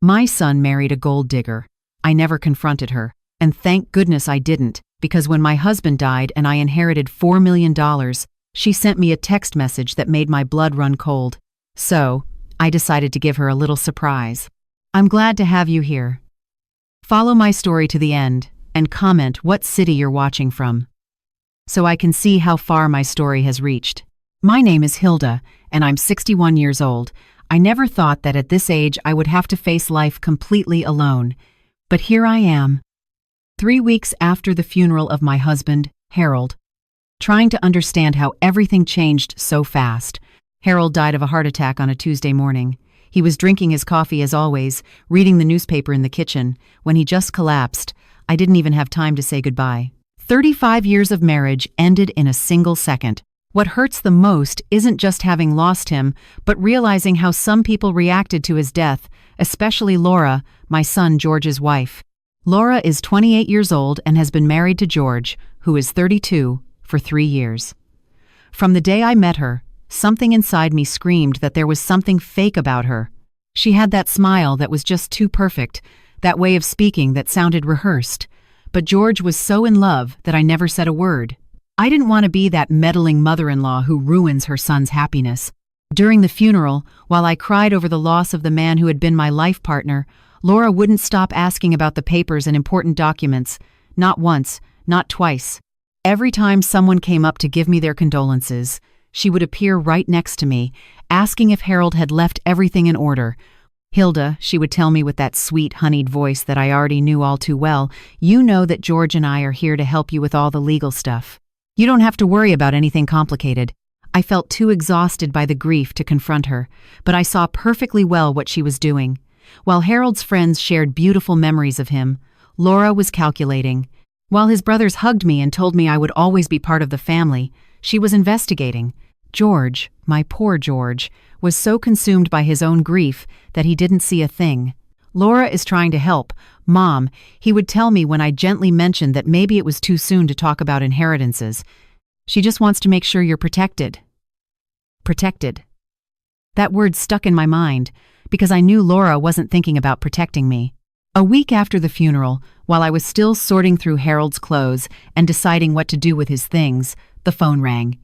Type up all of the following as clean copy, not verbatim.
My son married a gold digger. I never confronted her, and thank goodness I didn't, because when my husband died and I inherited $4 million, she sent me a text message that made my blood run cold. So, I decided to give her a little surprise. I'm glad to have you here. Follow my story to the end, and comment what city you're watching from, so I can see how far my story has reached. My name is Hilda, and I'm 61 years old. I never thought that at this age I would have to face life completely alone. But here I am, 3 weeks after the funeral of my husband, Harold, trying to understand how everything changed so fast. Harold died of a heart attack on a Tuesday morning. He was drinking his coffee as always, reading the newspaper in the kitchen, when he just collapsed. I didn't even have time to say goodbye. 35 years of marriage ended in a single second. What hurts the most isn't just having lost him, but realizing how some people reacted to his death, especially Laura, my son George's wife. Laura is 28 years old and has been married to George, who is 32, for 3 years. From the day I met her, something inside me screamed that there was something fake about her. She had that smile that was just too perfect, that way of speaking that sounded rehearsed. But George was so in love that I never said a word. I didn't want to be that meddling mother-in-law who ruins her son's happiness. During the funeral, while I cried over the loss of the man who had been my life partner, Laura wouldn't stop asking about the papers and important documents. Not once, not twice. Every time someone came up to give me their condolences, she would appear right next to me, asking if Harold had left everything in order. Hilda, she would tell me with that sweet, honeyed voice that I already knew all too well, you know that George and I are here to help you with all the legal stuff. You don't have to worry about anything complicated. I felt too exhausted by the grief to confront her, but I saw perfectly well what she was doing. While Harold's friends shared beautiful memories of him, Laura was calculating. While his brothers hugged me and told me I would always be part of the family, she was investigating. George, my poor George, was so consumed by his own grief that he didn't see a thing. Laura is trying to help. Mom, he would tell me when I gently mentioned that maybe it was too soon to talk about inheritances. She just wants to make sure you're protected. Protected. That word stuck in my mind, because I knew Laura wasn't thinking about protecting me. A week after the funeral, while I was still sorting through Harold's clothes and deciding what to do with his things, the phone rang.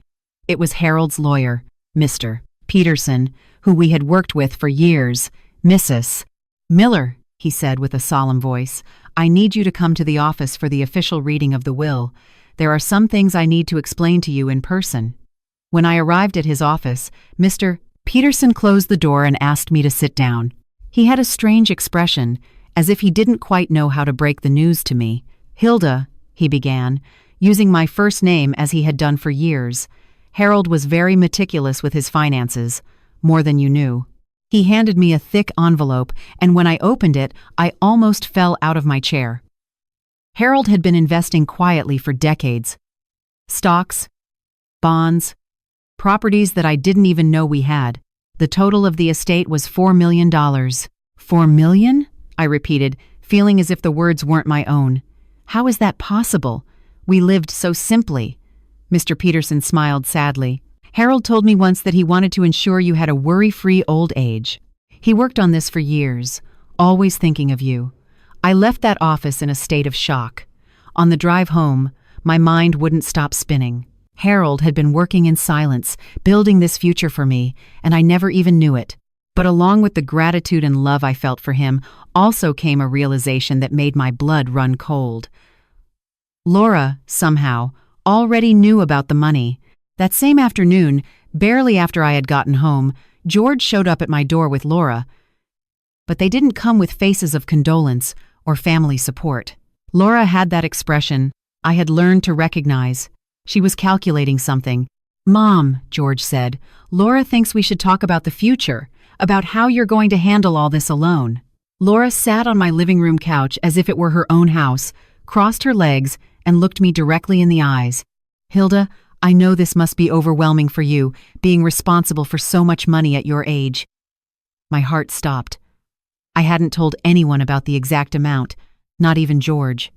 It was Harold's lawyer, Mr. Peterson, who we had worked with for years. Mrs. Miller, he said with a solemn voice, I need you to come to the office for the official reading of the will. There are some things I need to explain to you in person. When I arrived at his office, Mr. Peterson closed the door and asked me to sit down. He had a strange expression, as if he didn't quite know how to break the news to me. Hilda, he began, using my first name as he had done for years. Harold was very meticulous with his finances, more than you knew. He handed me a thick envelope, and when I opened it, I almost fell out of my chair. Harold had been investing quietly for decades. Stocks, bonds, properties that I didn't even know we had. The total of the estate was $4 million. $4 million? I repeated, feeling as if the words weren't my own. How is that possible? We lived so simply. Mr. Peterson smiled sadly. Harold told me once that he wanted to ensure you had a worry-free old age. He worked on this for years, always thinking of you. I left that office in a state of shock. On the drive home, my mind wouldn't stop spinning. Harold had been working in silence, building this future for me, and I never even knew it. But along with the gratitude and love I felt for him, also came a realization that made my blood run cold. Laura, somehow, already knew about the money. That same afternoon, barely after I had gotten home, George showed up at my door with Laura. But they didn't come with faces of condolence or family support. Laura had that expression I had learned to recognize. She was calculating something. Mom, George said, Laura thinks we should talk about the future, about how you're going to handle all this alone. Laura sat on my living room couch as if it were her own house, crossed her legs, and looked me directly in the eyes. Hilda, I know this must be overwhelming for you, being responsible for so much money at your age. My heart stopped. I hadn't told anyone about the exact amount, not even George.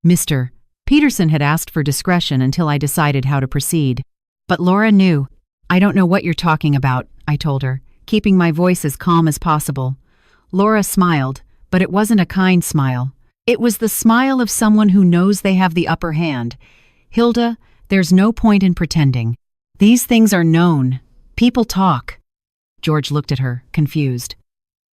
Mr. Peterson had asked for discretion until I decided how to proceed. But Laura knew. I don't know what you're talking about, I told her, keeping my voice as calm as possible. Laura smiled, but it wasn't a kind smile. It was the smile of someone who knows they have the upper hand. Hilda, there's no point in pretending. These things are known. People talk. George looked at her, confused.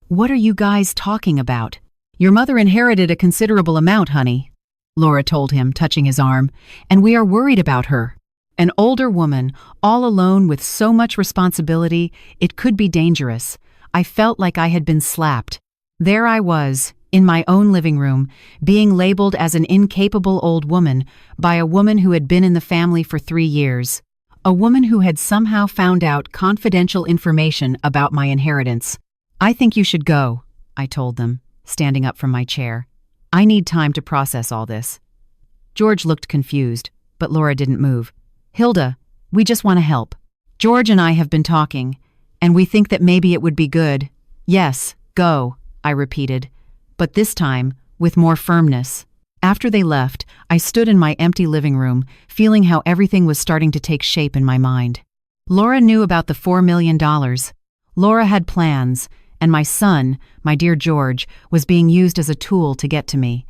What are you guys talking about? Your mother inherited a considerable amount, honey, Laura told him, touching his arm, and we are worried about her. An older woman, all alone with so much responsibility, it could be dangerous. I felt like I had been slapped. There I was, in my own living room, being labeled as an incapable old woman by a woman who had been in the family for 3 years. A woman who had somehow found out confidential information about my inheritance. I think you should go, I told them, standing up from my chair. I need time to process all this. George looked confused, but Laura didn't move. Hilda, we just want to help. George and I have been talking, and we think that maybe it would be good. Yes, go, I repeated, but this time with more firmness. After they left, I stood in my empty living room, feeling how everything was starting to take shape in my mind. Laura knew about the $4 million. Laura had plans, and my son, my dear George, was being used as a tool to get to me.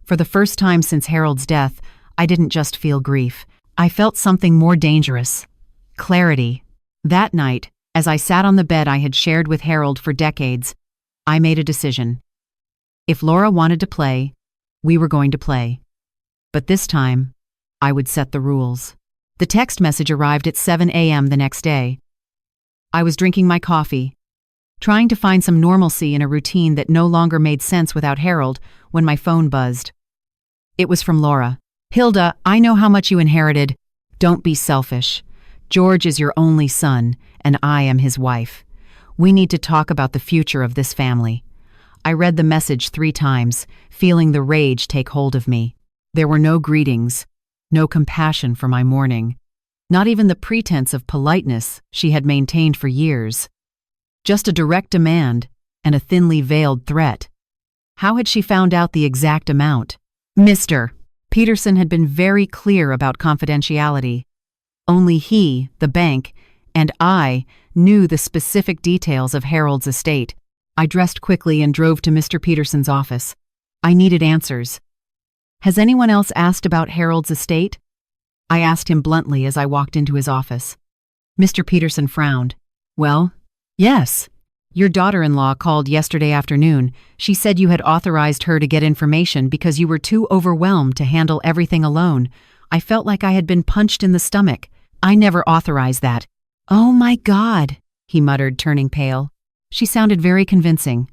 For the first time since Harold's death, I didn't just feel grief. I felt something more dangerous. Clarity. That night, as I sat on the bed I had shared with Harold for decades, I made a decision. If Laura wanted to play, we were going to play. But this time, I would set the rules. The text message arrived at 7 a.m. the next day. I was drinking my coffee, trying to find some normalcy in a routine that no longer made sense without Harold, when my phone buzzed. It was from Laura. Hilda, I know how much you inherited. Don't be selfish. George is your only son, and I am his wife. We need to talk about the future of this family. I read the message 3 times, feeling the rage take hold of me. There were no greetings, no compassion for my mourning, not even the pretense of politeness she had maintained for years. Just a direct demand and a thinly veiled threat. How had she found out the exact amount? Mr. Peterson had been very clear about confidentiality. Only he, the bank, and I knew the specific details of Harold's estate. I dressed quickly and drove to Mr. Peterson's office. I needed answers. Has anyone else asked about Harold's estate? I asked him bluntly as I walked into his office. Mr. Peterson frowned. Well, yes. Your daughter-in-law called yesterday afternoon. She said you had authorized her to get information because you were too overwhelmed to handle everything alone. I felt like I had been punched in the stomach. I never authorized that. Oh my God, he muttered, turning pale. She sounded very convincing.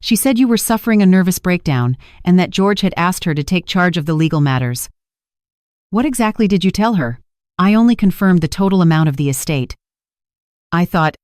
She said you were suffering a nervous breakdown and that George had asked her to take charge of the legal matters. What exactly did you tell her? I only confirmed the total amount of the estate. I thought,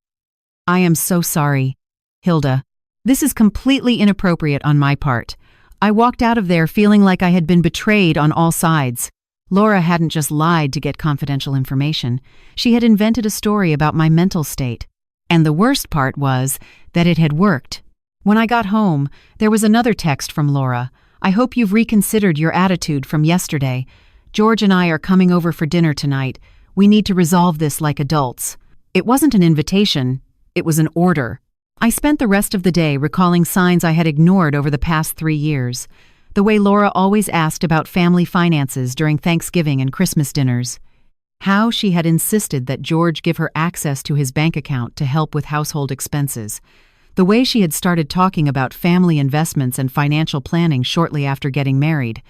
I am so sorry, Hilda. This is completely inappropriate on my part. I walked out of there feeling like I had been betrayed on all sides. Laura hadn't just lied to get confidential information. She had invented a story about my mental state. And the worst part was that it had worked. When I got home, there was another text from Laura. I hope you've reconsidered your attitude from yesterday. George and I are coming over for dinner tonight. We need to resolve this like adults. It wasn't an invitation. It was an order. I spent the rest of the day recalling signs I had ignored over the past 3 years. The way Laura always asked about family finances during Thanksgiving and Christmas dinners. How she had insisted that George give her access to his bank account to help with household expenses. The way she had started talking about family investments and financial planning shortly after getting married.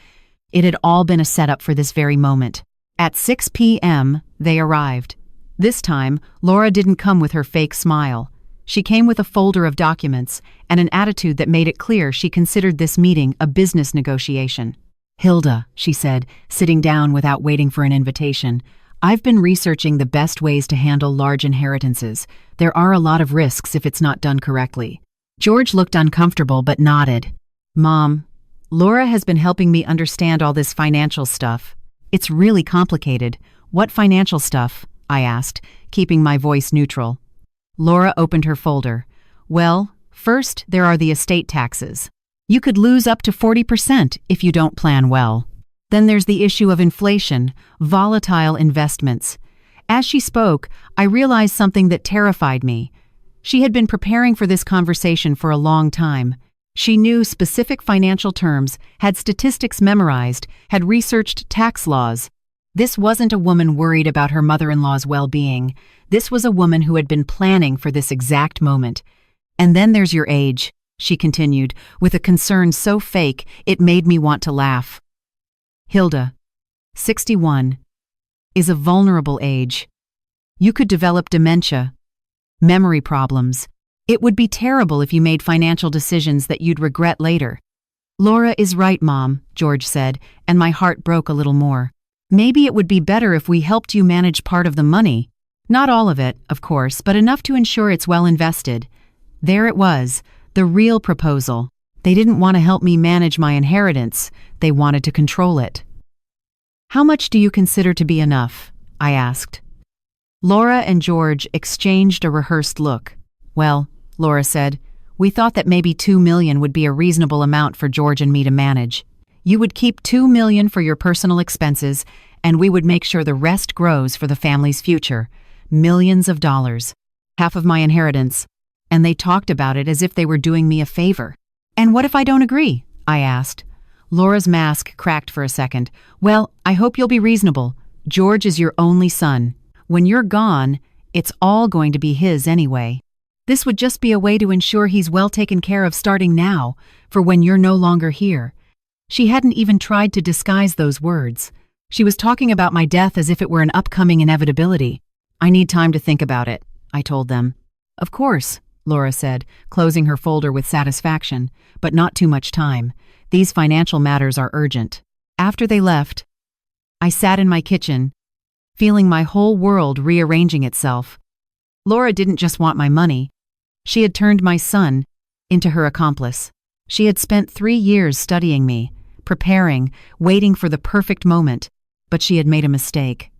It had all been a setup for this very moment. At 6 p.m., they arrived. This time, Laura didn't come with her fake smile. She came with a folder of documents and an attitude that made it clear she considered this meeting a business negotiation. Hilda, she said, sitting down without waiting for an invitation, I've been researching the best ways to handle large inheritances. There are a lot of risks if it's not done correctly. George looked uncomfortable but nodded. Mom, Laura has been helping me understand all this financial stuff. It's really complicated. What financial stuff? I asked, keeping my voice neutral. Laura opened her folder. Well, first there are the estate taxes. You could lose up to 40% if you don't plan well. Then there's the issue of inflation, volatile investments. As she spoke, I realized something that terrified me. She had been preparing for this conversation for a long time. She knew specific financial terms, had statistics memorized, had researched tax laws. This wasn't a woman worried about her mother-in-law's well-being. This was a woman who had been planning for this exact moment. "And then there's your age," she continued, with a concern so fake it made me want to laugh. "Hilda, 61, is a vulnerable age. You could develop dementia, memory problems. It would be terrible if you made financial decisions that you'd regret later." "Laura is right, Mom," George said, and my heart broke a little more. "Maybe it would be better if we helped you manage part of the money. Not all of it, of course, but enough to ensure it's well invested." There it was, the real proposal. They didn't want to help me manage my inheritance. They wanted to control it. "How much do you consider to be enough?" I asked. Laura and George exchanged a rehearsed look. "Well," Laura said, "we thought that maybe $2 million would be a reasonable amount for George and me to manage. You would keep $2 million for your personal expenses, and we would make sure the rest grows for the family's future. Millions of dollars. Half of my inheritance." And they talked about it as if they were doing me a favor. "And what if I don't agree?" I asked. Laura's mask cracked for a second. "Well, I hope you'll be reasonable. George is your only son. When you're gone, it's all going to be his anyway. This would just be a way to ensure he's well taken care of starting now, for when you're no longer here." She hadn't even tried to disguise those words. She was talking about my death as if it were an upcoming inevitability. "I need time to think about it," I told them. "Of course," Laura said, closing her folder with satisfaction, "but not too much time. These financial matters are urgent." After they left, I sat in my kitchen, feeling my whole world rearranging itself. Laura didn't just want my money. She had turned my son into her accomplice. She had spent 3 years studying me, preparing, waiting for the perfect moment, but she had made a mistake.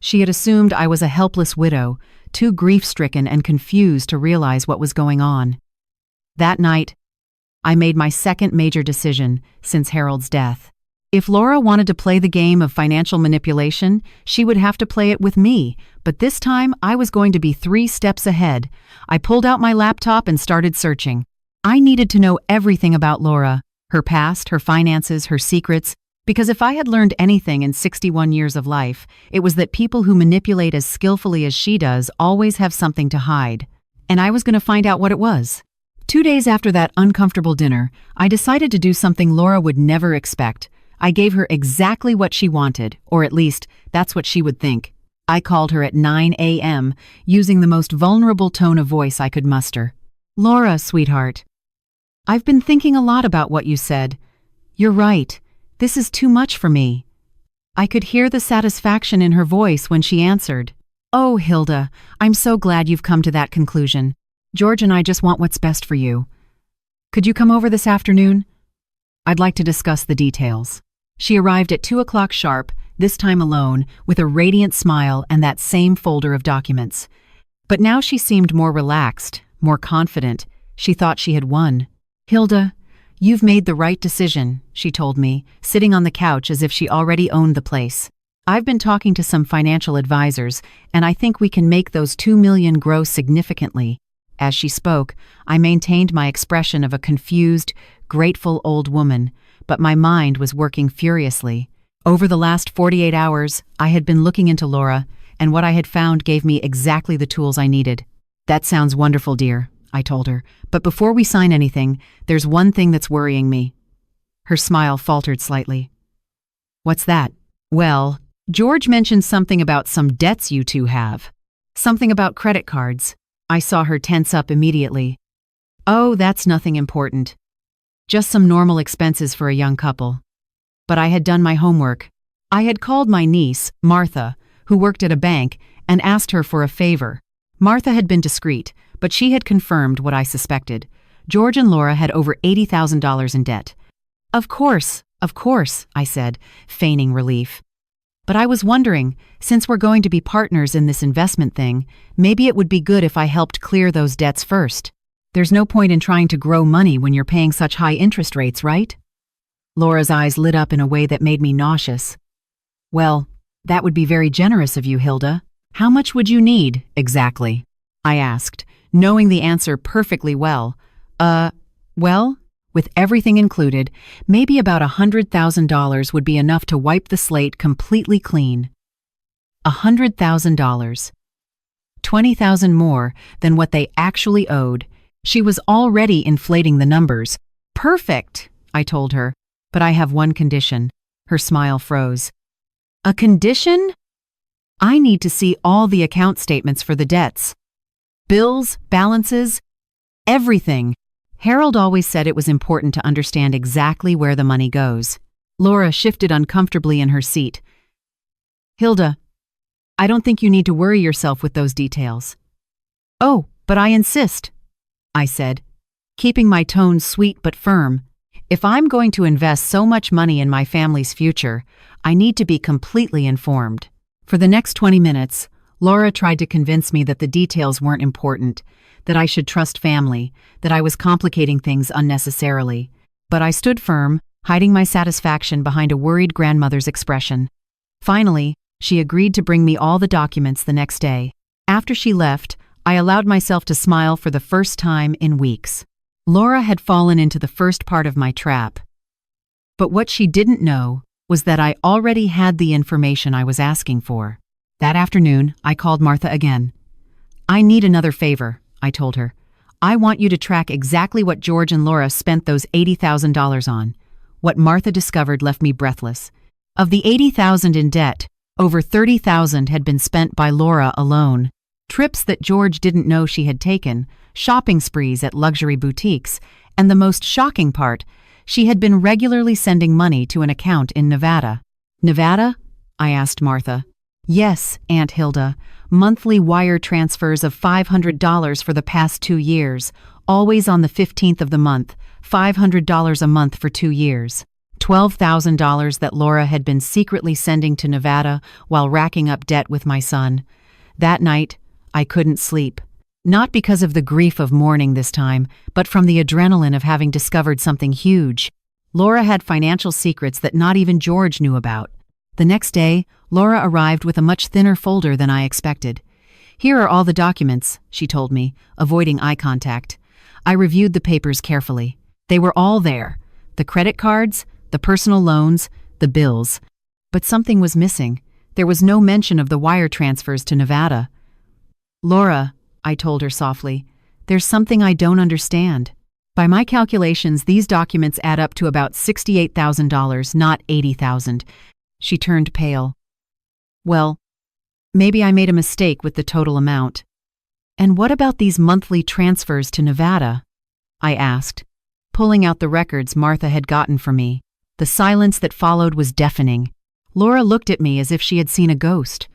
She had assumed I was a helpless widow, too grief-stricken and confused to realize what was going on. That night, I made my second major decision since Harold's death. If Laura wanted to play the game of financial manipulation, she would have to play it with me, but this time I was going to be 3 steps ahead. I pulled out my laptop and started searching. I needed to know everything about Laura, her past, her finances, her secrets, because if I had learned anything in 61 years of life, it was that people who manipulate as skillfully as she does always have something to hide. And I was going to find out what it was. 2 days after that uncomfortable dinner, I decided to do something Laura would never expect. I gave her exactly what she wanted, or at least, that's what she would think. I called her at 9 a.m., using the most vulnerable tone of voice I could muster. "Laura, sweetheart, I've been thinking a lot about what you said. You're right. This is too much for me." I could hear the satisfaction in her voice when she answered. "Oh, Hilda, I'm so glad you've come to that conclusion. George and I just want what's best for you. Could you come over this afternoon? I'd like to discuss the details." She arrived at 2 o'clock sharp, this time alone, with a radiant smile and that same folder of documents. But now she seemed more relaxed, more confident. She thought she had won. "Hilda, you've made the right decision," she told me, sitting on the couch as if she already owned the place. "I've been talking to some financial advisors, and I think we can make those $2 million grow significantly." As she spoke, I maintained my expression of a confused, grateful old woman, but my mind was working furiously. Over the last 48 hours, I had been looking into Laura, and what I had found gave me exactly the tools I needed. "That sounds wonderful, dear," I told her, "but before we sign anything, there's one thing that's worrying me." Her smile faltered slightly. "What's that?" "Well, George mentioned something about some debts you two have. Something about credit cards." I saw her tense up immediately. "Oh, that's nothing important. Just some normal expenses for a young couple." But I had done my homework. I had called my niece, Martha, who worked at a bank, and asked her for a favor. Martha had been discreet, but she had confirmed what I suspected. George and Laura had over $80,000 in debt. Of course, I said, feigning relief. "But I was wondering, since we're going to be partners in this investment thing, maybe it would be good if I helped clear those debts first. There's no point in trying to grow money when you're paying such high interest rates, right?" Laura's eyes lit up in a way that made me nauseous. "Well, that would be very generous of you, Hilda. How much would you need, exactly?" I asked, knowing the answer perfectly well. Well, with everything included, maybe about $100,000 would be enough to wipe the slate completely clean. $100,000. 20,000 more than what they actually owed. She was already inflating the numbers. Perfect, I told her, but I have one condition. Her smile froze. A condition? I need to see all the account statements for the debts. Bills, balances, everything. Harold always said it was important to understand exactly where the money goes. Laura shifted uncomfortably in her seat. Hilda, I don't think you need to worry yourself with those details. Oh, but I insist, I said, keeping my tone sweet but firm. If I'm going to invest so much money in my family's future, I need to be completely informed. For the next 20 minutes, Laura tried to convince me that the details weren't important, that I should trust family, that I was complicating things unnecessarily. But I stood firm, hiding my satisfaction behind a worried grandmother's expression. Finally, she agreed to bring me all the documents the next day. After she left, I allowed myself to smile for the first time in weeks. Laura had fallen into the first part of my trap. But what she didn't know was that I already had the information I was asking for. That afternoon, I called Martha again. I need another favor, I told her. I want you to track exactly what George and Laura spent those $80,000 on. What Martha discovered left me breathless. Of the $80,000 in debt, over $30,000 had been spent by Laura alone. Trips that George didn't know she had taken, shopping sprees at luxury boutiques, and the most shocking part, she had been regularly sending money to an account in Nevada. Nevada? I asked Martha. Yes, Aunt Hilda. Monthly wire transfers of $500 for the past 2 years, always on the 15th of the month, $500 a month for 2 years. $12,000 that Laura had been secretly sending to Nevada while racking up debt with my son. That night, I couldn't sleep. Not because of the grief of mourning this time, but from the adrenaline of having discovered something huge. Laura had financial secrets that not even George knew about. The next day, Laura arrived with a much thinner folder than I expected. Here are all the documents, she told me, avoiding eye contact. I reviewed the papers carefully. They were all there. The credit cards, the personal loans, the bills. But something was missing. There was no mention of the wire transfers to Nevada. Laura, I told her softly, there's something I don't understand. By my calculations, these documents add up to about $68,000, not $80,000. She turned pale. Well, maybe I made a mistake with the total amount. And what about these monthly transfers to Nevada? I asked, pulling out the records Martha had gotten for me. The silence that followed was deafening. Laura looked at me as if she had seen a ghost,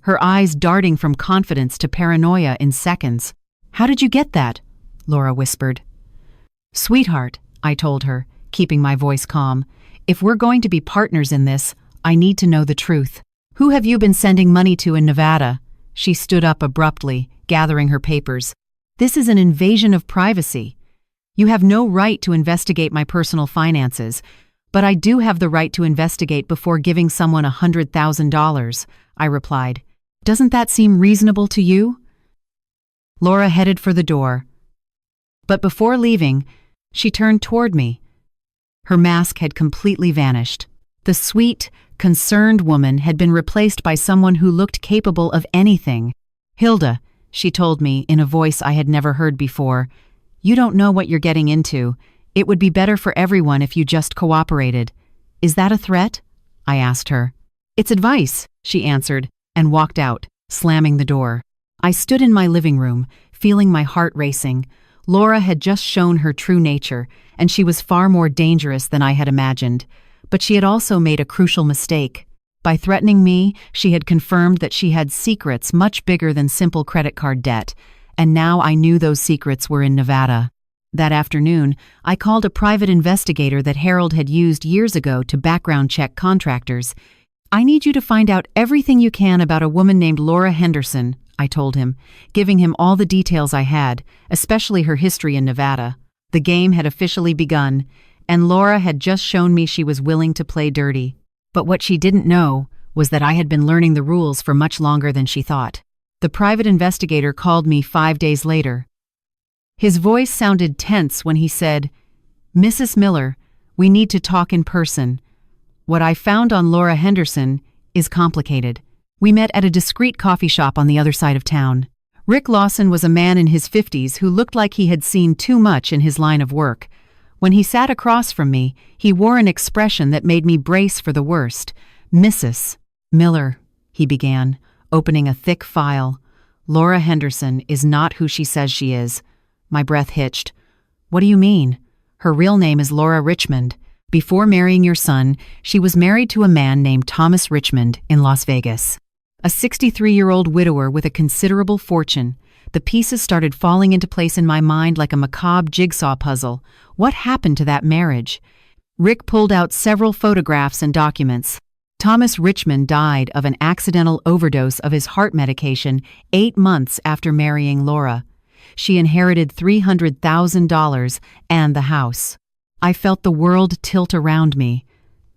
her eyes darting from confidence to paranoia in seconds. How did you get that? Laura whispered. Sweetheart, I told her, keeping my voice calm, if we're going to be partners in this, I need to know the truth. Who have you been sending money to in Nevada? She stood up abruptly, gathering her papers. This is an invasion of privacy. You have no right to investigate my personal finances, but I do have the right to investigate before giving someone $100,000, I replied. Doesn't that seem reasonable to you? Laura headed for the door. But before leaving, she turned toward me. Her mask had completely vanished. The sweet, concerned woman had been replaced by someone who looked capable of anything. Hilda, she told me in a voice I had never heard before, you don't know what you're getting into. It would be better for everyone if you just cooperated. Is that a threat? I asked her. It's advice, she answered, and walked out, slamming the door. I stood in my living room, feeling my heart racing. Laura had just shown her true nature, and she was far more dangerous than I had imagined. But she had also made a crucial mistake. By threatening me, she had confirmed that she had secrets much bigger than simple credit card debt, and now I knew those secrets were in Nevada. That afternoon, I called a private investigator that Harold had used years ago to background check contractors. I need you to find out everything you can about a woman named Laura Henderson, I told him, giving him all the details I had, especially her history in Nevada. The game had officially begun, and Laura had just shown me she was willing to play dirty. But what she didn't know was that I had been learning the rules for much longer than she thought. The private investigator called me 5 days later. His voice sounded tense when he said, "Mrs. Miller, we need to talk in person. What I found on Laura Henderson is complicated." We met at a discreet coffee shop on the other side of town. Rick Lawson was a man in his 50s who looked like he had seen too much in his line of work. When he sat across from me, he wore an expression that made me brace for the worst. "Mrs. Miller," he began, opening a thick file. "Laura Henderson is not who she says she is." My breath hitched. "What do you mean? Her real name is Laura Richmond. Before marrying your son, she was married to a man named Thomas Richmond in Las Vegas. A 63-year-old widower with a considerable fortune. The pieces started falling into place in my mind like a macabre jigsaw puzzle. What happened to that marriage?" Rick pulled out several photographs and documents. Thomas Richmond died of an accidental overdose of his heart medication 8 months after marrying Laura. She inherited $300,000 and the house. I felt the world tilt around me.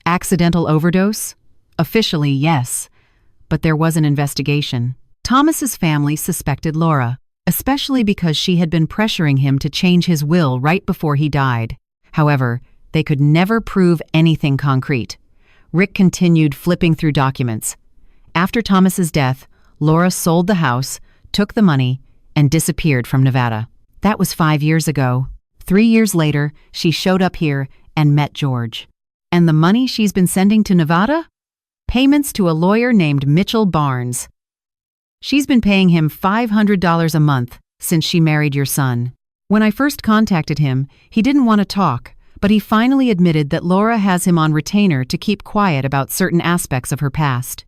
Accidental overdose? Officially, yes. But there was an investigation. Thomas's family suspected Laura, especially because she had been pressuring him to change his will right before he died. However, they could never prove anything concrete. Rick continued flipping through documents. After Thomas's death, Laura sold the house, took the money, and disappeared from Nevada. That was 5 years ago. 3 years later, she showed up here and met George. And the money she's been sending to Nevada? Payments to a lawyer named Mitchell Barnes. She's been paying him $500 a month since she married your son. When I first contacted him, he didn't want to talk, but he finally admitted that Laura has him on retainer to keep quiet about certain aspects of her past.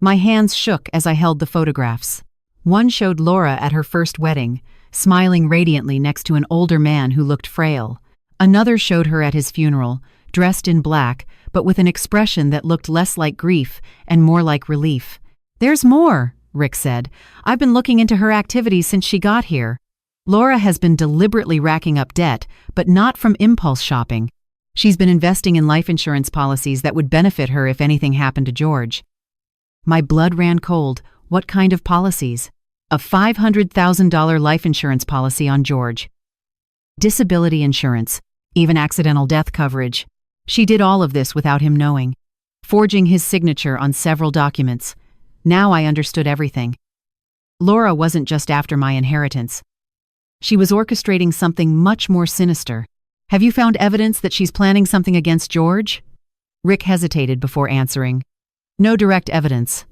My hands shook as I held the photographs. One showed Laura at her first wedding, smiling radiantly next to an older man who looked frail. Another showed her at his funeral, dressed in black, but with an expression that looked less like grief and more like relief. "There's more," Rick said. "I've been looking into her activities since she got here. Laura has been deliberately racking up debt, but not from impulse shopping. She's been investing in life insurance policies that would benefit her if anything happened to George." My blood ran cold. What kind of policies? A $500,000 life insurance policy on George. Disability insurance, even accidental death coverage. She did all of this without him knowing, forging his signature on several documents. Now I understood everything. Laura wasn't just after my inheritance. She was orchestrating something much more sinister. "Have you found evidence that she's planning something against George?" Rick hesitated before answering. "No direct evidence.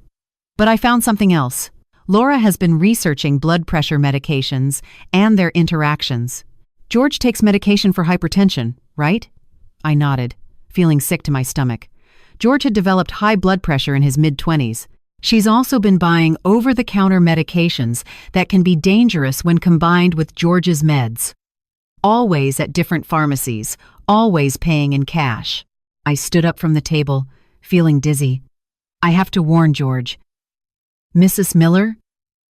But I found something else. Laura has been researching blood pressure medications and their interactions. George takes medication for hypertension, right?" I nodded, feeling sick to my stomach. George had developed high blood pressure in his mid-20s. She's also been buying over-the-counter medications that can be dangerous when combined with George's meds. Always at different pharmacies, always paying in cash. I stood up from the table, feeling dizzy. "I have to warn George." "Mrs. Miller?"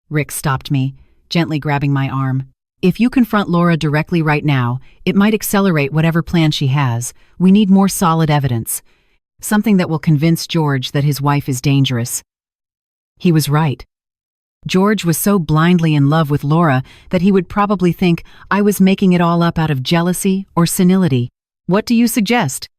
Rick stopped me, gently grabbing my arm. "If you confront Laura directly right now, it might accelerate whatever plan she has. We need more solid evidence. Something that will convince George that his wife is dangerous." He was right. George was so blindly in love with Laura that he would probably think I was making it all up out of jealousy or senility. "What do you suggest?"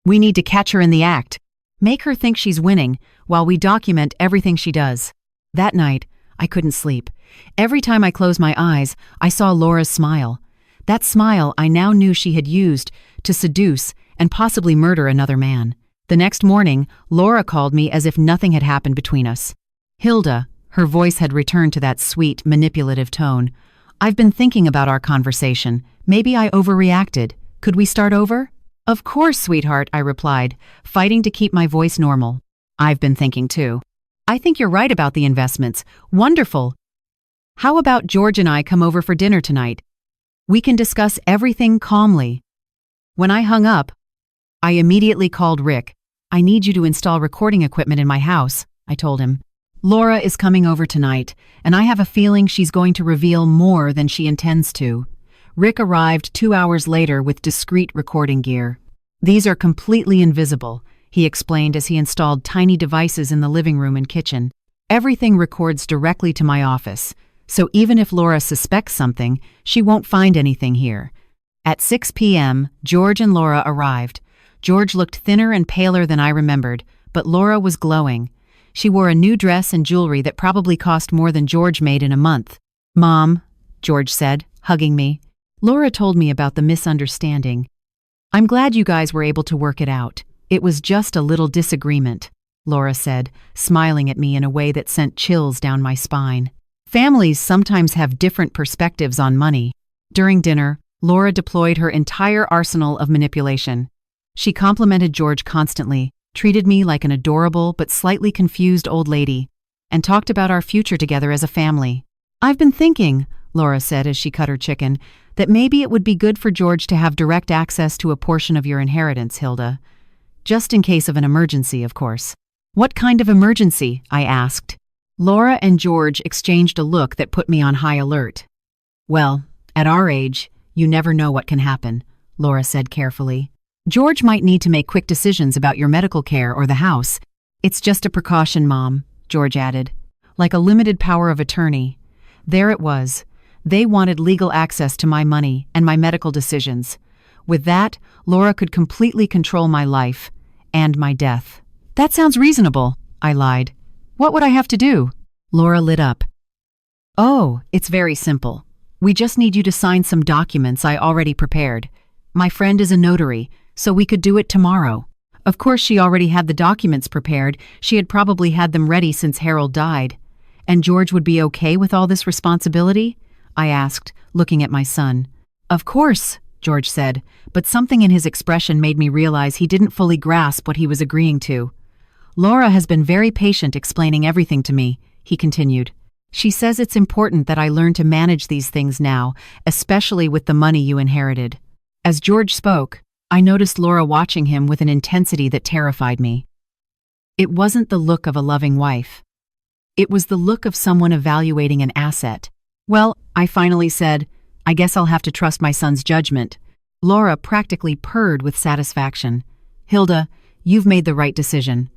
"We need to catch her in the act. Make her think she's winning while we document everything she does." That night, I couldn't sleep. Every time I closed my eyes, I saw Laura's smile. That smile I now knew she had used to seduce and possibly murder another man. The next morning, Laura called me as if nothing had happened between us. "Hilda," her voice had returned to that sweet, manipulative tone. "I've been thinking about our conversation. Maybe I overreacted. Could we start over?" "Of course, sweetheart," I replied, fighting to keep my voice normal. "I've been thinking too. I think you're right about the investments. Wonderful. How about George and I come over for dinner tonight? We can discuss everything calmly." When I hung up, I immediately called Rick. "I need you to install recording equipment in my house," I told him. "Laura is coming over tonight, and I have a feeling she's going to reveal more than she intends to." Rick arrived 2 hours later with discreet recording gear. "These are completely invisible," he explained as he installed tiny devices in the living room and kitchen. "Everything records directly to my office. So even if Laura suspects something, she won't find anything here. At 6 p.m., George and Laura arrived. George looked thinner and paler than I remembered, but Laura was glowing. She wore a new dress and jewelry that probably cost more than George made in a month. "Mom," George said, hugging me. "Laura told me about the misunderstanding. I'm glad you guys were able to work it out. It was just a little disagreement," Laura said, smiling at me in a way that sent chills down my spine. Families sometimes have different perspectives on money. During dinner, Laura deployed her entire arsenal of manipulation. She complimented George constantly, treated me like an adorable but slightly confused old lady, and talked about our future together as a family. "I've been thinking," Laura said as she cut her chicken, "that maybe it would be good for George to have direct access to a portion of your inheritance, Hilda. Just in case of an emergency, of course." "What kind of emergency?" I asked. Laura and George exchanged a look that put me on high alert. "Well, at our age, you never know what can happen," Laura said carefully. "George might need to make quick decisions about your medical care or the house. It's just a precaution, Mom," George added. Like a limited power of attorney. There it was. They wanted legal access to my money and my medical decisions. With that, Laura could completely control my life and my death. "That sounds reasonable," I lied. "What would I have to do?" Laura lit up. "Oh, it's very simple. We just need you to sign some documents I already prepared. My friend is a notary, so we could do it tomorrow." Of course, she already had the documents prepared. She had probably had them ready since Harold died. "And George would be okay with all this responsibility?" I asked, looking at my son. "Of course," George said, but something in his expression made me realize he didn't fully grasp what he was agreeing to. "Laura has been very patient explaining everything to me," he continued. "She says it's important that I learn to manage these things now, especially with the money you inherited." As George spoke, I noticed Laura watching him with an intensity that terrified me. It wasn't the look of a loving wife. It was the look of someone evaluating an asset. "Well," I finally said, "I guess I'll have to trust my son's judgment." Laura practically purred with satisfaction. "Hilda, you've made the right decision.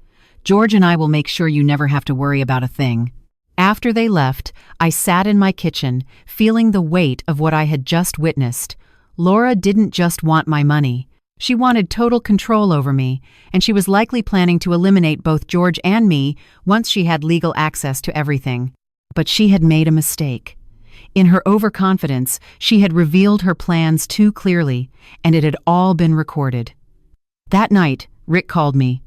George and I will make sure you never have to worry about a thing." After they left, I sat in my kitchen, feeling the weight of what I had just witnessed. Laura didn't just want my money. She wanted total control over me, and she was likely planning to eliminate both George and me once she had legal access to everything. But she had made a mistake. In her overconfidence, she had revealed her plans too clearly, and it had all been recorded. That night, Rick called me.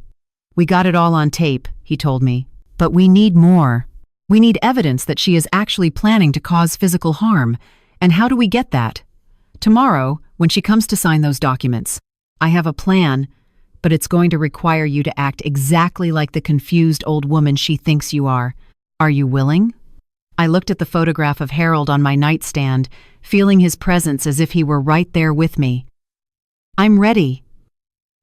"We got it all on tape," he told me, "but we need more. We need evidence that she is actually planning to cause physical harm. And how do we get that?" "Tomorrow, when she comes to sign those documents. I have a plan, but it's going to require you to act exactly like the confused old woman she thinks you are. Are you willing?" I looked at the photograph of Harold on my nightstand, feeling his presence as if he were right there with me. "I'm ready,"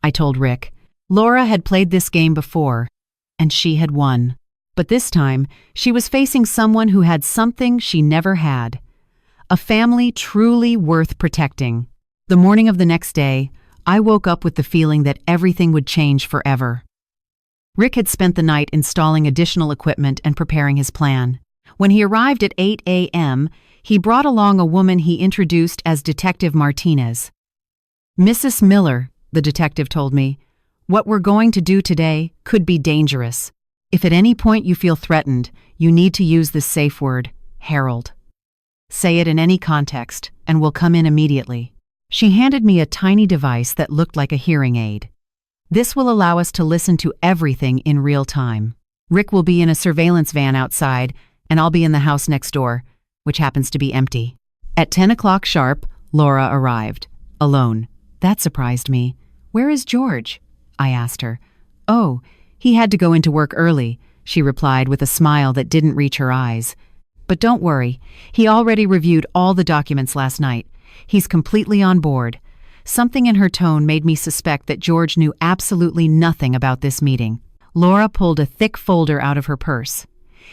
I told Rick. Laura had played this game before, and she had won. But this time, she was facing someone who had something she never had. A family truly worth protecting. The morning of the next day, I woke up with the feeling that everything would change forever. Rick had spent the night installing additional equipment and preparing his plan. When he arrived at 8 a.m., he brought along a woman he introduced as Detective Martinez. "Mrs. Miller," the detective told me, "what we're going to do today could be dangerous. If at any point you feel threatened, you need to use this safe word, Harold. Say it in any context, and we'll come in immediately." She handed me a tiny device that looked like a hearing aid. "This will allow us to listen to everything in real time. Rick will be in a surveillance van outside, and I'll be in the house next door, which happens to be empty." At 10 o'clock sharp, Laura arrived, alone. That surprised me. "Where is George?" I asked her. "Oh, he had to go into work early," she replied with a smile that didn't reach her eyes. "But don't worry, he already reviewed all the documents last night. He's completely on board." Something in her tone made me suspect that George knew absolutely nothing about this meeting. Laura pulled a thick folder out of her purse.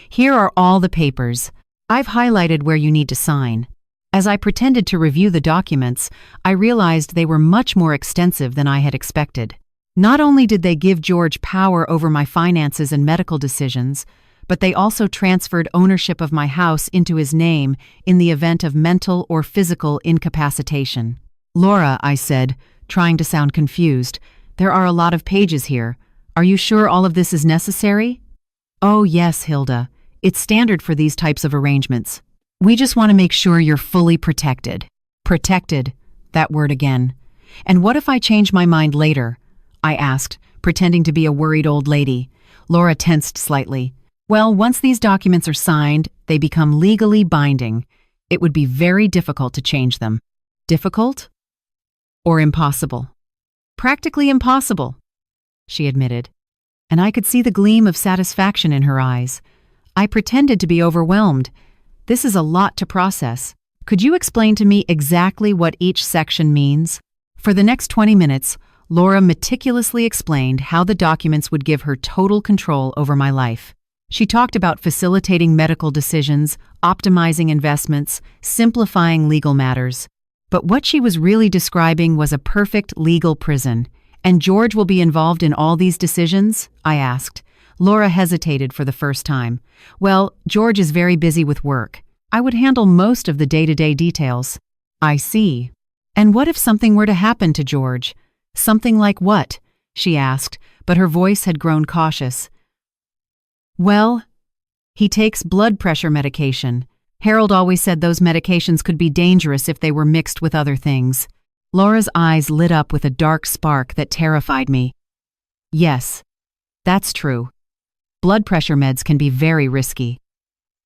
"Here are all the papers. I've highlighted where you need to sign." As I pretended to review the documents, I realized they were much more extensive than I had expected. Not only did they give George power over my finances and medical decisions, but they also transferred ownership of my house into his name in the event of mental or physical incapacitation. Laura, I said, trying to sound confused, there are a lot of pages here. Are you sure all of this is necessary? Oh yes, Hilda. It's standard for these types of arrangements. We just want to make sure you're fully protected. Protected, that word again. And what if I change my mind later? I asked, pretending to be a worried old lady. Laura tensed slightly. Well, once these documents are signed, they become legally binding. It would be very difficult to change them. Difficult? Or impossible? Practically impossible, she admitted, and I could see the gleam of satisfaction in her eyes. I pretended to be overwhelmed. This is a lot to process. Could you explain to me exactly what each section means? For the next 20 minutes, Laura meticulously explained how the documents would give her total control over my life. She talked about facilitating medical decisions, optimizing investments, simplifying legal matters. But what she was really describing was a perfect legal prison. And George will be involved in all these decisions? I asked. Laura hesitated for the first time. Well, George is very busy with work. I would handle most of the day-to-day details. I see. And what if something were to happen to George? Something like what? She asked, but her voice had grown cautious. Well, he takes blood pressure medication. Harold always said those medications could be dangerous if they were mixed with other things. Laura's eyes lit up with a dark spark that terrified me. Yes, that's true. Blood pressure meds can be very risky,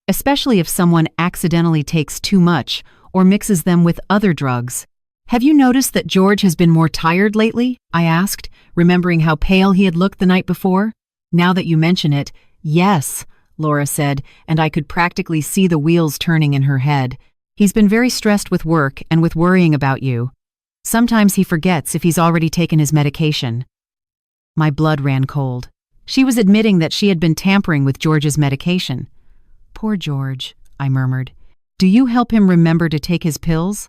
especially if someone accidentally takes too much or mixes them with other drugs. Have you noticed that George has been more tired lately? I asked, remembering how pale he had looked the night before. Now that you mention it, yes, Laura said, and I could practically see the wheels turning in her head. He's been very stressed with work and with worrying about you. Sometimes he forgets if he's already taken his medication. My blood ran cold. She was admitting that she had been tampering with George's medication. Poor George, I murmured. Do you help him remember to take his pills?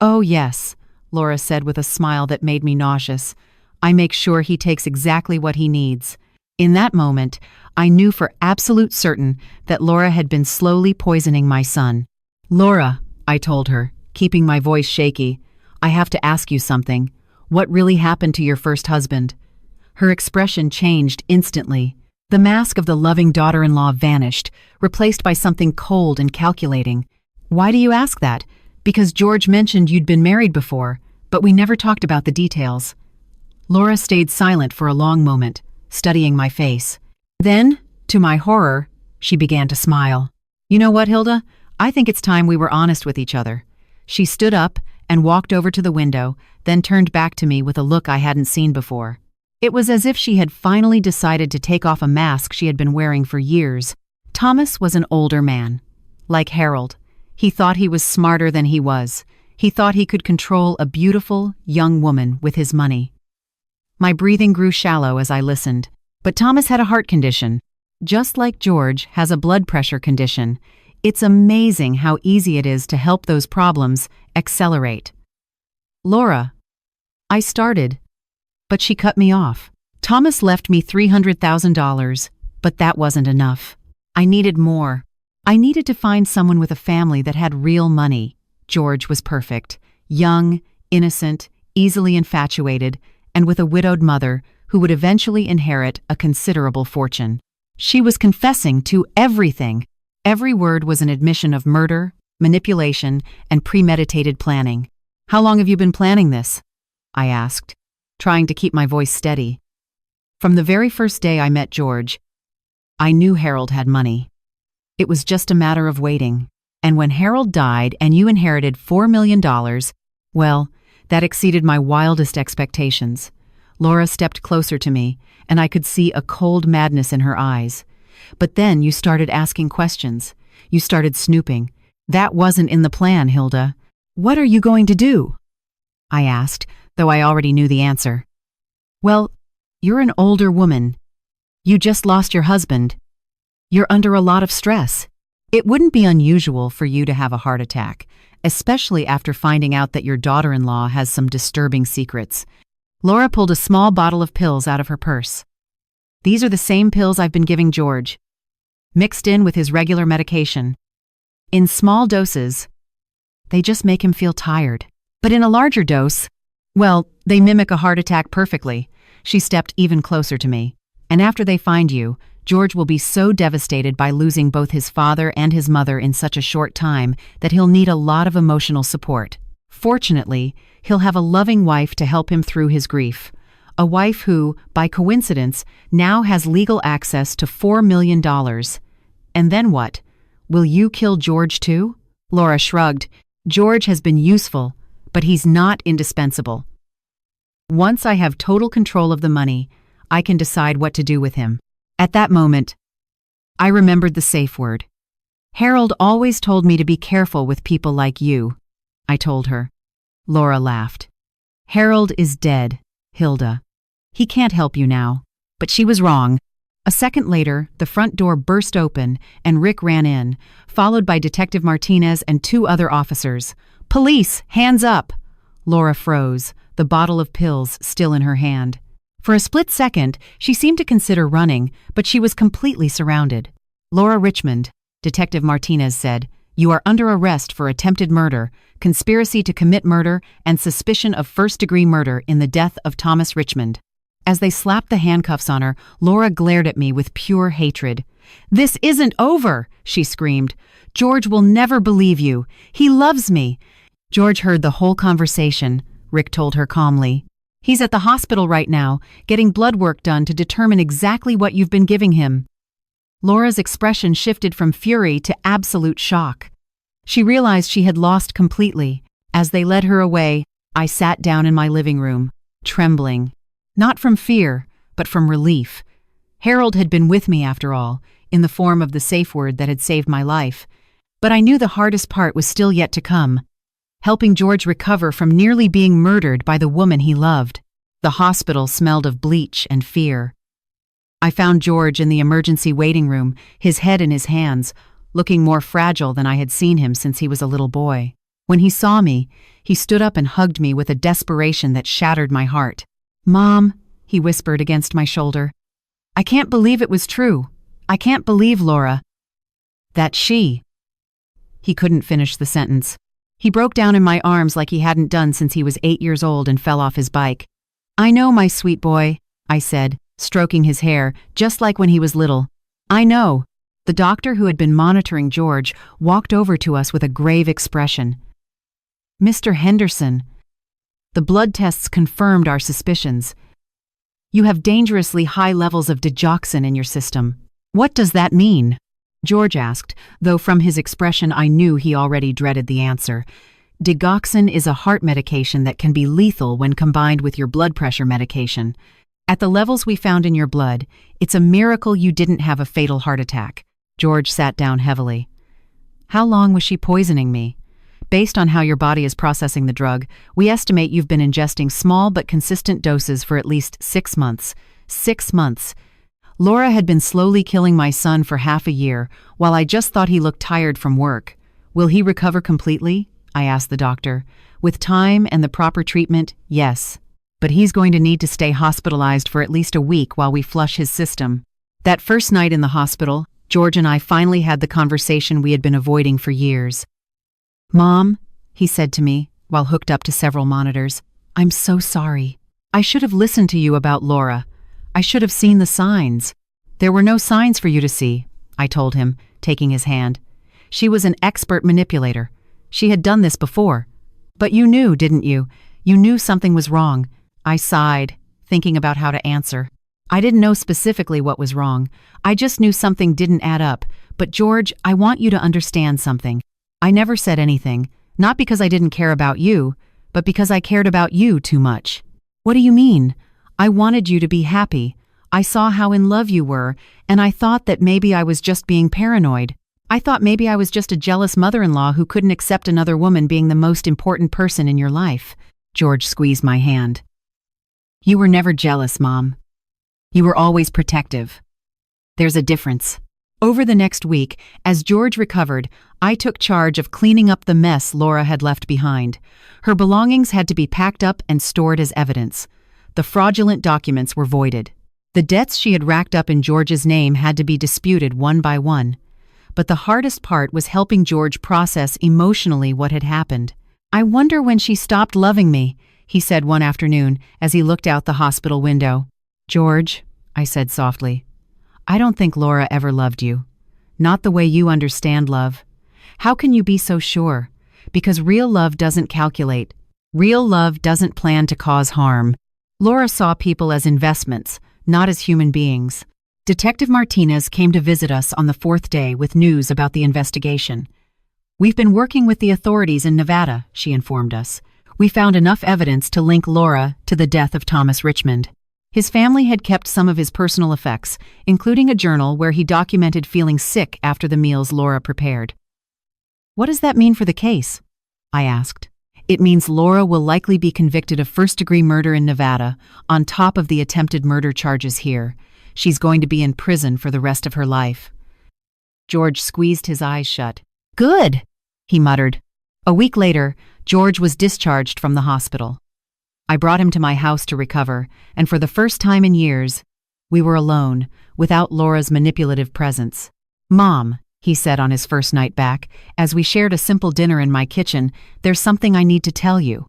Oh, yes, Laura said with a smile that made me nauseous. I make sure he takes exactly what he needs. In that moment, I knew for absolute certain that Laura had been slowly poisoning my son. Laura, I told her, keeping my voice shaky, I have to ask you something. What really happened to your first husband? Her expression changed instantly. The mask of the loving daughter-in-law vanished, replaced by something cold and calculating. Why do you ask that? Because George mentioned you'd been married before, but we never talked about the details. Laura stayed silent for a long moment, studying my face. Then, to my horror, she began to smile. You know what, Hilda? I think it's time we were honest with each other. She stood up and walked over to the window, then turned back to me with a look I hadn't seen before. It was as if she had finally decided to take off a mask she had been wearing for years. Thomas was an older man. Like Harold, he thought he was smarter than he was. He thought he could control a beautiful, young woman with his money. My breathing grew shallow as I listened. But Thomas had a heart condition. Just like George has a blood pressure condition. It's amazing how easy it is to help those problems accelerate. Laura, I started, but she cut me off. Thomas left me $300,000, but that wasn't enough. I needed more. I needed to find someone with a family that had real money. George was perfect, young, innocent, easily infatuated, and with a widowed mother who would eventually inherit a considerable fortune. She was confessing to everything. Every word was an admission of murder, manipulation, and premeditated planning. How long have you been planning this? I asked, trying to keep my voice steady. From the very first day I met George, I knew Harold had money. It was just a matter of waiting. And when Harold died and you inherited $4 million, well, that exceeded my wildest expectations. Laura stepped closer to me, and I could see a cold madness in her eyes. But then you started asking questions. You started snooping. That wasn't in the plan, Hilda. What are you going to do? I asked, though I already knew the answer. Well, you're an older woman. You just lost your husband. You're under a lot of stress. It wouldn't be unusual for you to have a heart attack, especially after finding out that your daughter-in-law has some disturbing secrets. Laura pulled a small bottle of pills out of her purse. These are the same pills I've been giving George. mixed in with his regular medication. In small doses, they just make him feel tired. But in a larger dose, well, they mimic a heart attack perfectly. She stepped even closer to me. And after they find you, George will be so devastated by losing both his father and his mother in such a short time that he'll need a lot of emotional support. Fortunately, he'll have a loving wife to help him through his grief. A wife who, by coincidence, now has legal access to $4 million. And then what? Will you kill George too? Laura shrugged. George has been useful, but he's not indispensable. Once I have total control of the money, I can decide what to do with him. At that moment, I remembered the safe word. Harold always told me to be careful with people like you, I told her. Laura laughed. Harold is dead, Hilda. He can't help you now. But she was wrong. A second later, the front door burst open and Rick ran in, followed by Detective Martinez and 2 other officers. Police, hands up! Laura froze, the bottle of pills still in her hand. For a split second, she seemed to consider running, but she was completely surrounded. Laura Richmond, Detective Martinez said, you are under arrest for attempted murder, conspiracy to commit murder, and suspicion of first-degree murder in the death of Thomas Richmond. As they slapped the handcuffs on her, Laura glared at me with pure hatred. This isn't over, she screamed. George will never believe you. He loves me. George heard the whole conversation, Rick told her calmly. He's at the hospital right now, getting blood work done to determine exactly what you've been giving him. Laura's expression shifted from fury to absolute shock. She realized she had lost completely. As they led her away, I sat down in my living room, trembling. Not from fear, but from relief. Harold had been with me after all, in the form of the safe word that had saved my life. But I knew the hardest part was still yet to come. Helping George recover from nearly being murdered by the woman he loved. The hospital smelled of bleach and fear. I found George in the emergency waiting room, his head in his hands, looking more fragile than I had seen him since he was a little boy. When he saw me, he stood up and hugged me with a desperation that shattered my heart. Mom, he whispered against my shoulder. I can't believe it was true. I can't believe, Laura, that she... He couldn't finish the sentence. He broke down in my arms like he hadn't done since he was 8 years old and fell off his bike. I know, my sweet boy, I said, stroking his hair, just like when he was little. I know. The doctor who had been monitoring George walked over to us with a grave expression. Mr. Henderson, the blood tests confirmed our suspicions. You have dangerously high levels of digoxin in your system. What does that mean? George asked, though from his expression I knew he already dreaded the answer. Digoxin is a heart medication that can be lethal when combined with your blood pressure medication. At the levels we found in your blood, it's a miracle you didn't have a fatal heart attack. George sat down heavily. How long was she poisoning me? Based on how your body is processing the drug, we estimate you've been ingesting small but consistent doses for at least 6 months. 6 months. Laura had been slowly killing my son for half a year, while I just thought he looked tired from work. Will he recover completely? I asked the doctor. With time and the proper treatment, yes. But he's going to need to stay hospitalized for at least a week while we flush his system. That first night in the hospital, George and I finally had the conversation we had been avoiding for years. Mom, he said to me, while hooked up to several monitors, I'm so sorry. I should have listened to you about Laura. I should have seen the signs. There were no signs for you to see, I told him, taking his hand. She was an expert manipulator. She had done this before. But you knew, didn't you? You knew something was wrong. I sighed, thinking about how to answer. I didn't know specifically what was wrong. I just knew something didn't add up. But George, I want you to understand something. I never said anything, not because I didn't care about you, but because I cared about you too much. What do you mean? I wanted you to be happy. I saw how in love you were, and I thought that maybe I was just being paranoid. I thought maybe I was just a jealous mother-in-law who couldn't accept another woman being the most important person in your life. George squeezed my hand. You were never jealous, Mom. You were always protective. There's a difference. Over the next week, as George recovered, I took charge of cleaning up the mess Laura had left behind. Her belongings had to be packed up and stored as evidence. The fraudulent documents were voided. The debts she had racked up in George's name had to be disputed one by one. But the hardest part was helping George process emotionally what had happened. "I wonder when she stopped loving me," he said one afternoon as he looked out the hospital window. "George," I said softly, "I don't think Laura ever loved you. Not the way you understand love. How can you be so sure? Because real love doesn't calculate. Real love doesn't plan to cause harm. Laura saw people as investments, not as human beings." Detective Martinez came to visit us on the 4th day with news about the investigation. "We've been working with the authorities in Nevada," she informed us. "We found enough evidence to link Laura to the death of Thomas Richmond. His family had kept some of his personal effects, including a journal where he documented feeling sick after the meals Laura prepared." "What does that mean for the case?" I asked. "It means Laura will likely be convicted of first-degree murder in Nevada, on top of the attempted murder charges here. She's going to be in prison for the rest of her life." George squeezed his eyes shut. "Good," he muttered. A week later, George was discharged from the hospital. I brought him to my house to recover, and for the first time in years, we were alone, without Laura's manipulative presence. "Mom," he said on his first night back, as we shared a simple dinner in my kitchen, "there's something I need to tell you."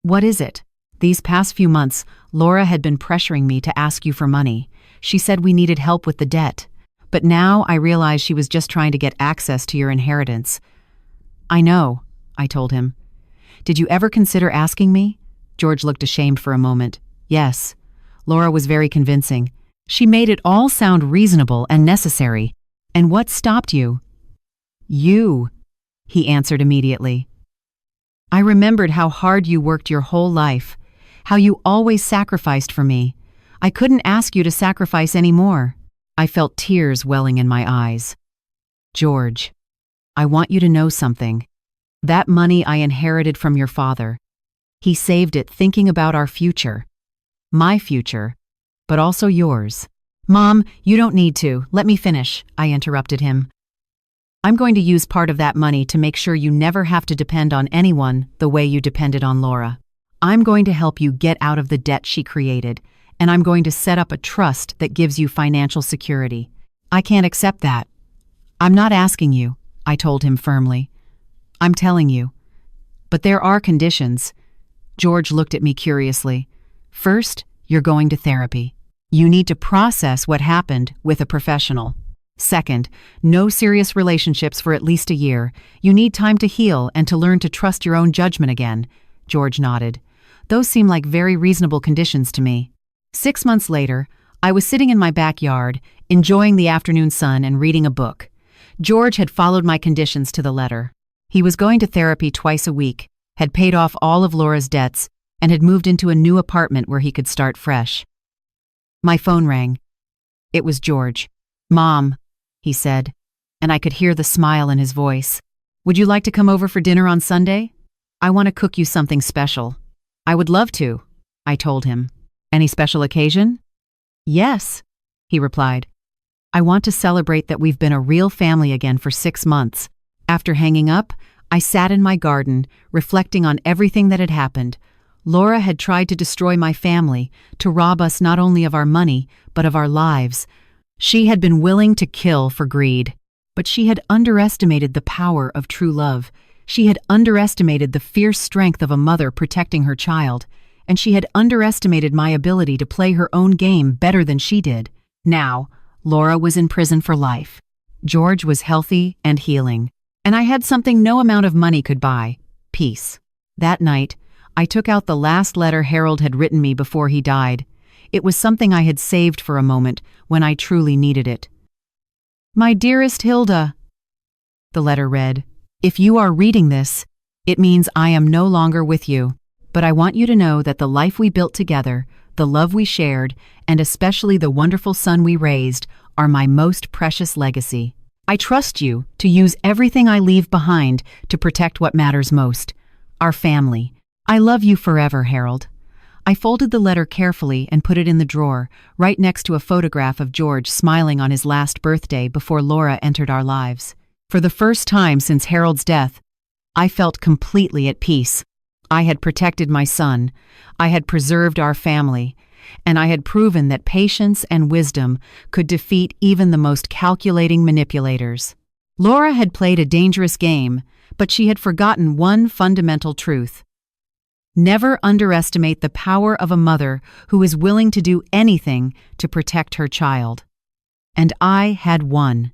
"What is it?" "These past few months, Laura had been pressuring me to ask you for money. She said we needed help with the debt. But now I realize she was just trying to get access to your inheritance." "I know," I told him. "Did you ever consider asking me?" George looked ashamed for a moment. "Yes." Laura was very convincing. "She made it all sound reasonable and necessary. And what stopped you?" "You," he answered immediately. "I remembered how hard you worked your whole life, how you always sacrificed for me. I couldn't ask you to sacrifice any more." I felt tears welling in my eyes. "George, I want you to know something. That money I inherited from your father. He saved it thinking about our future. My future, but also yours." "Mom, you don't need to. Let me finish," I interrupted him. "I'm going to use part of that money to make sure you never have to depend on anyone the way you depended on Laura. I'm going to help you get out of the debt she created, and I'm going to set up a trust that gives you financial security." "I can't accept that." "I'm not asking you," I told him firmly. "I'm telling you. But there are conditions." George looked at me curiously. "First, you're going to therapy. You need to process what happened with a professional. Second, no serious relationships for at least a year. You need time to heal and to learn to trust your own judgment again." George nodded. "Those seem like very reasonable conditions to me." 6 months later, I was sitting in my backyard, enjoying the afternoon sun and reading a book. George had followed my conditions to the letter. He was going to therapy twice a week, had paid off all of Laura's debts, and had moved into a new apartment where he could start fresh. My phone rang. It was George. "Mom," he said, and I could hear the smile in his voice. "Would you like to come over for dinner on Sunday? I want to cook you something special." "I would love to," I told him. "Any special occasion?" "Yes," he replied. "I want to celebrate that we've been a real family again for 6 months. After hanging up, I sat in my garden, reflecting on everything that had happened. Laura had tried to destroy my family, to rob us not only of our money, but of our lives. She had been willing to kill for greed. But she had underestimated the power of true love. She had underestimated the fierce strength of a mother protecting her child. And she had underestimated my ability to play her own game better than she did. Now, Laura was in prison for life. George was healthy and healing. And I had something no amount of money could buy: peace. That night, I took out the last letter Harold had written me before he died. It was something I had saved for a moment when I truly needed it. "My dearest Hilda," the letter read, "if you are reading this, it means I am no longer with you. But I want you to know that the life we built together, the love we shared, and especially the wonderful son we raised, are my most precious legacy. I trust you to use everything I leave behind to protect what matters most: our family. I love you forever, Harold." I folded the letter carefully and put it in the drawer, right next to a photograph of George smiling on his last birthday before Laura entered our lives. For the first time since Harold's death, I felt completely at peace. I had protected my son. I had preserved our family. and I had proven that patience and wisdom could defeat even the most calculating manipulators. Laura had played a dangerous game, but she had forgotten one fundamental truth. Never underestimate the power of a mother who is willing to do anything to protect her child. And I had won.